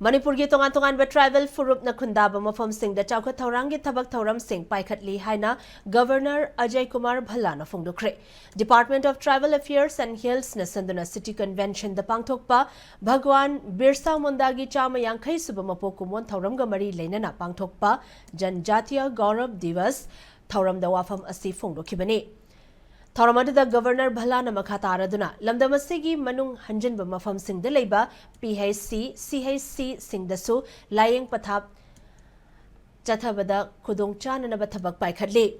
Manipur gi tongan travel furup na khundaba mafam sing da chawkhat thorang gi thabak thoram sing paikhatli haina Governor Ajay Kumar Bhalla na phongdokre. Department of Tribal Affairs and Hills na sanduna City Convention da pangthokpa Bhagwan Birsa Munda gi chama yankhai suba mapok kumon thoram ga mari leinana pangthokpa Janjatiya Gaurav Diwas thoram da wafam asi phongdokhibani. Thoramadda Governor Bhalana Makataraduna, Lamdamasigi Manung Hanjanba Mafam Sing the Labor, PHC, CHC Sing the Su, Lying Pathap Chatabada Kudung Chan and Abatabak Paikadli.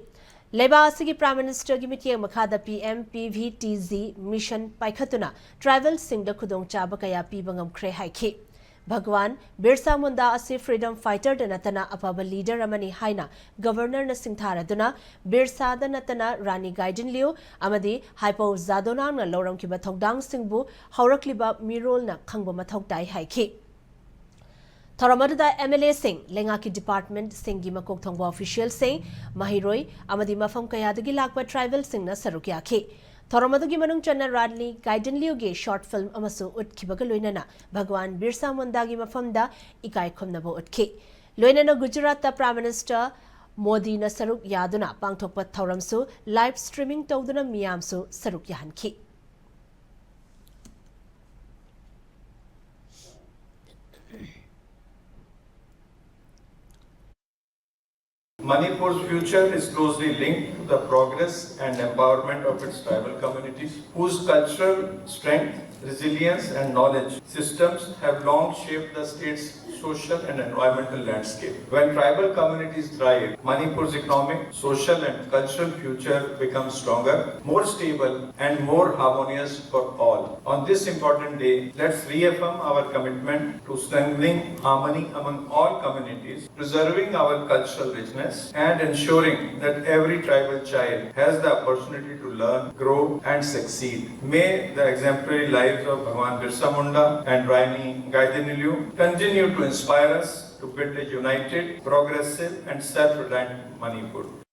Leba Sigi Prime Minister Gimiti Makada PM PVTZ Mission Paikatuna, Travel Sing the Kudung Chabakaya Pibangam Kre Haiki. Bhagwan Birsa Munda asi freedom fighter da natana apaba leader amani haina governor na singthara duna Birsa da natana Rani Gaiden Liu amadi hypo zadona na loram ki bathogdang singbu haurakliba mirol na khangba mathok dai haiki Thoramada MLA Singh lenga ki department singi makok thongba official sing mahiroi amadi mafam kayadagi lakba tribal sing na sarukya ki Thoramadagi manung channa Radley Gaiden Liuge short film amasu utkibaga loinana Bhagwan Birsa Mundagi mafamda ikai khomnabo utki. Loinana Gujarat ta Prime Minister Modi na saruk yaduna pangthokpa thoramsu live streaming tawduna miyamsu saruk yahanki. Manipur's future is closely linked to the progress and empowerment of its tribal communities, whose cultural strength, resilience and knowledge systems have long shaped the state's social and environmental landscape. When tribal communities thrive, Manipur's economic, social and cultural future becomes stronger, more stable and more harmonious for all. On this important day, let's reaffirm our commitment to strengthening harmony among all communities, preserving our cultural richness and ensuring that every tribal child has the opportunity to learn, grow and succeed. May the exemplary lives of Bhagwan Birsa Munda and Rani Gaiden continue to inspire us to build a united, progressive and self-reliant Manipur.